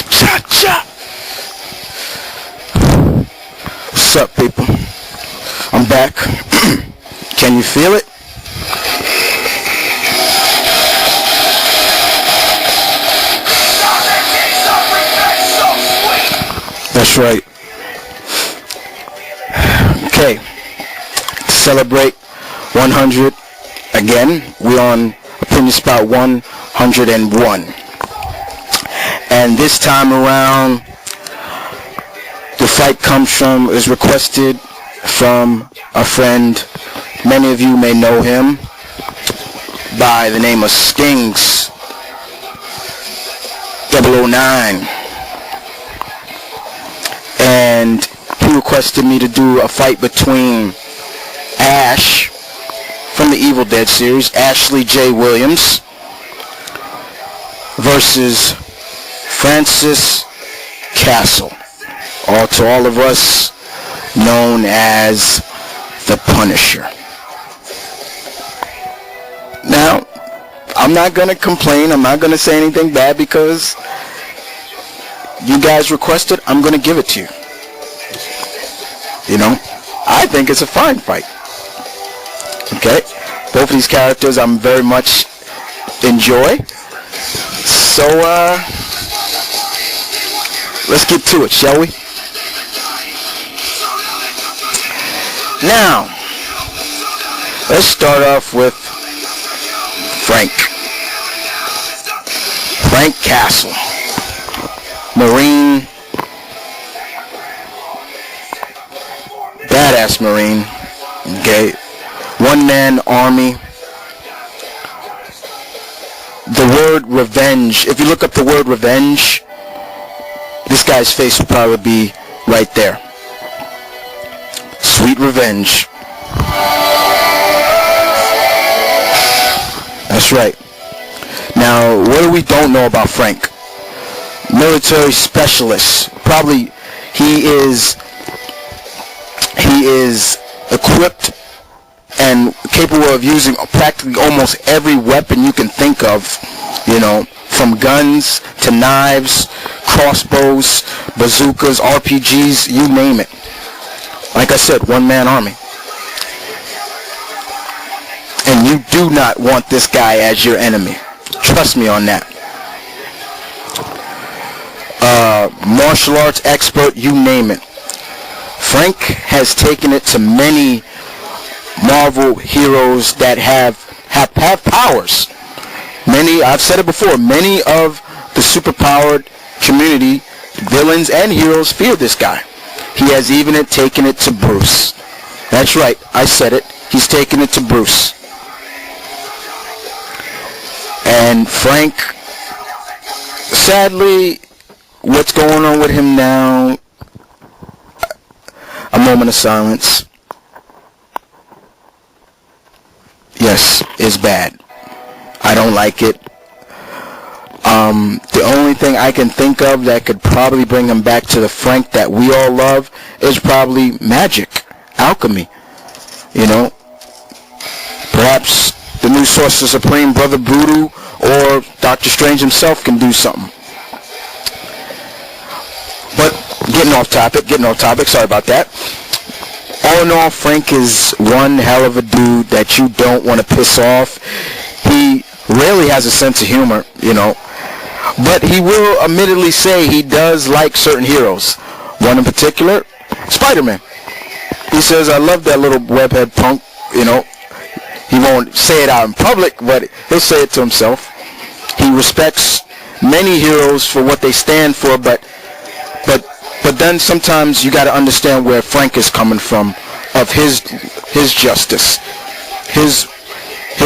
Cha-cha! What's up, people? I'm back. Can you feel it? That's right. Okay. To celebrate 100, again, we're on opinion spot 101. And this time around, the fight is requested from a friend. Many of you may know him by the name of Stings 009. And he requested me to do a fight between Ash from the Evil Dead series, Ashley J. Williams, versus Francis Castle, to all of us known as the Punisher. Now, I'm not going to complain. I'm not going to say anything bad because you guys requested. I'm going to give it to you. You know, I think it's a fine fight. Okay? Both of these characters I'm very much enjoy. So, let's get to it, shall we? Now, let's start off with Frank Castle, Marine, badass Marine, okay, one-man army. The word revenge, if you look up the word revenge, this guy's face will probably be right there. Sweet revenge. That's right. Now, what do we don't know about Frank? Military specialist. Probably he is equipped and capable of using practically almost every weapon you can think of, you know, from guns to knives, crossbows, bazookas, RPGs, you name it. Like I said, one-man army. And you do not want this guy as your enemy. Trust me on that. Martial arts expert, you name it. Frank has taken it to many Marvel heroes that have powers. Many, I've said it before, many of the superpowered community, villains and heroes, fear this guy. He has even taken it to Bruce. That's right, I said it. He's taken it to Bruce. And Frank, sadly, what's going on with him now? A moment of silence. Yes, it's bad. I don't like it. The only thing I can think of that could probably bring him back to the Frank that we all love is probably magic, alchemy. You know, perhaps the new Sorcerer Supreme, Brother Voodoo, or Doctor Strange himself can do something. But getting off topic, sorry about that. All in all, Frank is one hell of a dude that you don't want to piss off. He rarely has a sense of humor, you know. But he will admittedly say he does like certain heroes. One in particular, Spider-Man. He says, I love that little webhead punk, you know. He won't say it out in public, but he'll say it to himself. He respects many heroes for what they stand for, but then sometimes you got to understand where Frank is coming from, of his justice, his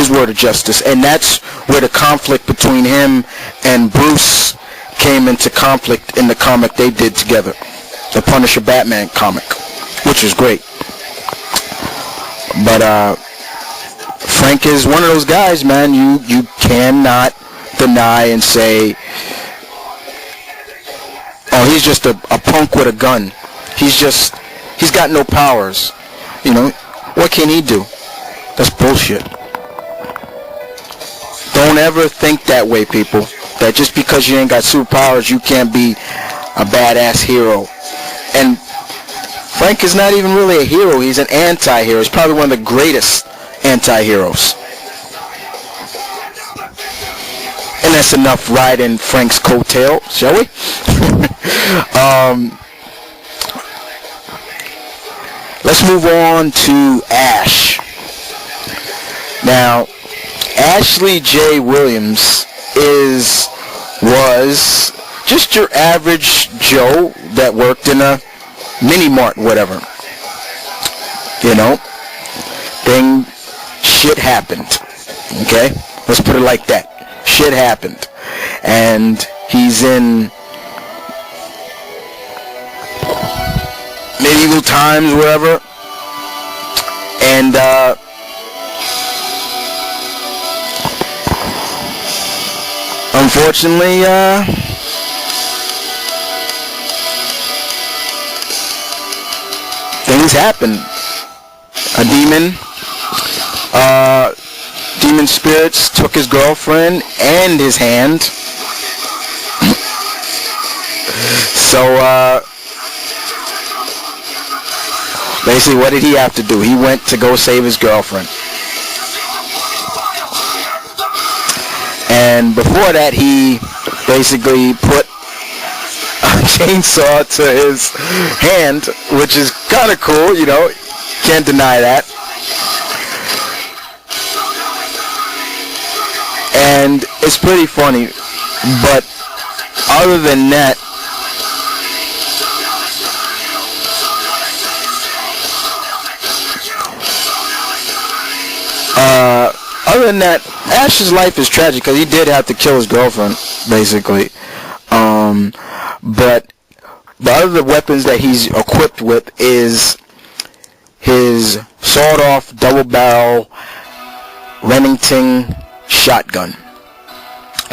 word of justice, and that's where the conflict between him and Bruce came into conflict in the comic they did together, the Punisher Batman comic, which is great. But Frank is one of those guys, man. You cannot deny and say, oh, he's just a punk with a gun. He's got no powers. You know, what can he do? That's bullshit. Don't ever think that way, people. That just because you ain't got superpowers, you can't be a badass hero. And Frank is not even really a hero. He's an anti-hero. He's probably one of the greatest anti-heroes. And that's enough riding Frank's coattail, shall we? Let's move on to Ash. Now, Ashley J. Williams was just your average Joe that worked in a mini mart, whatever. You know, shit happened. Okay, let's put it like that. Shit happened, and he's in medieval times, wherever, and unfortunately, things happen. A demon spirits took his girlfriend and his hand. So, basically, what did he have to do? He went to go save his girlfriend. And before that, he basically put a chainsaw to his hand, which is kind of cool, you know. Can't deny that. And it's pretty funny. But other than that, Ash's life is tragic because he did have to kill his girlfriend, basically. But the other weapons that he's equipped with is his sawed-off double-barrel Remington shotgun,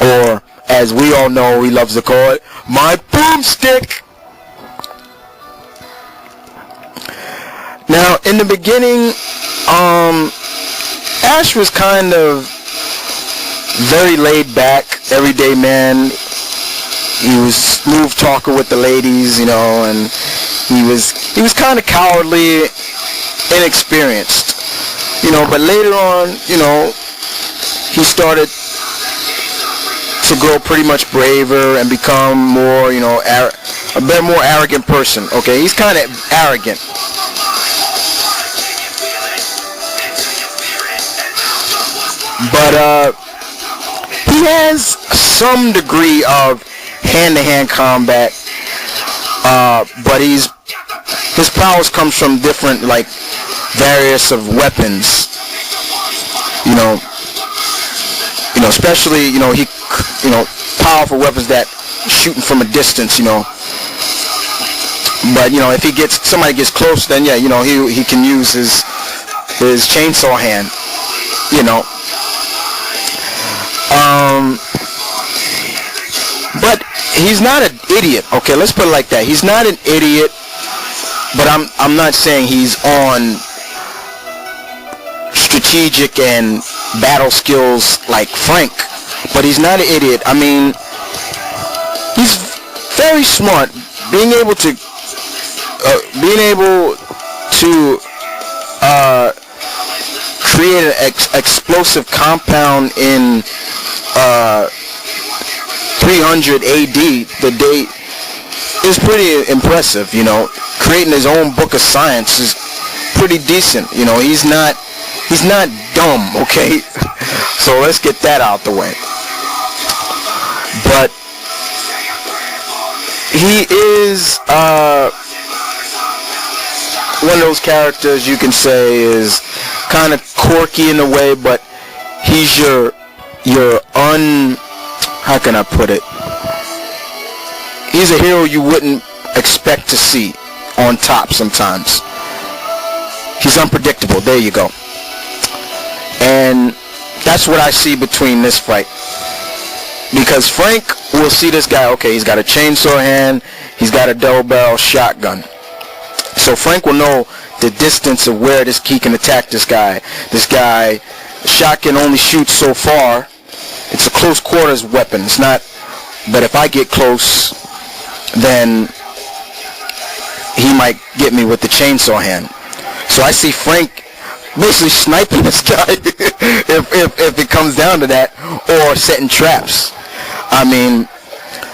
or as we all know, he loves to call it, my boomstick. Now, in the beginning, Ash was kind of very laid back, everyday man. He was smooth talker with the ladies, you know, and he was kind of cowardly, inexperienced, you know. But later on, you know, he started to grow pretty much braver and become more, you know, a bit more arrogant person. Okay, he's kind of arrogant. But he has some degree of hand-to-hand combat, but his powers comes from different, like, various of weapons, you know, especially, you know, powerful weapons that shooting from a distance, you know. But, you know, if somebody gets close, then yeah, you know, he can use his chainsaw hand, you know. But he's not an idiot. Okay, let's put it like that. He's not an idiot, but I'm not saying he's on strategic and battle skills like Frank. But he's not an idiot. I mean, he's very smart. Being able to create an explosive compound in 300 AD, the date, is pretty impressive, you know. Creating his own book of science is pretty decent, you know. He's not dumb, okay? So let's get that out the way. But he is one of those characters you can say is kind of quirky in a way, but he's how can I put it? He's a hero you wouldn't expect to see on top sometimes. He's unpredictable. There you go. And that's what I see between this fight. Because Frank will see this guy, okay, he's got a chainsaw hand, he's got a double-barrel shotgun. So Frank will know the distance of where he can attack this guy. This guy, shotgun only shoots so far, It's a close quarters weapon. It's not, but if I get close, then he might get me with the chainsaw hand. So I see Frank basically sniping this guy if it comes down to that, or setting traps. I mean,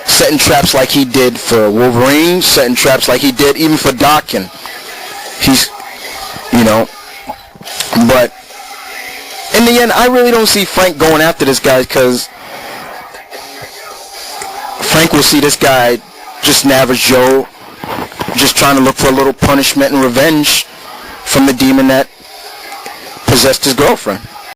setting traps like he did for Wolverine, setting traps like he did even for Daken. He's, but in the end, I really don't see Frank going after this guy, because Frank will see this guy just an average Joe, just trying to look for a little punishment and revenge from the demon that possessed his girlfriend.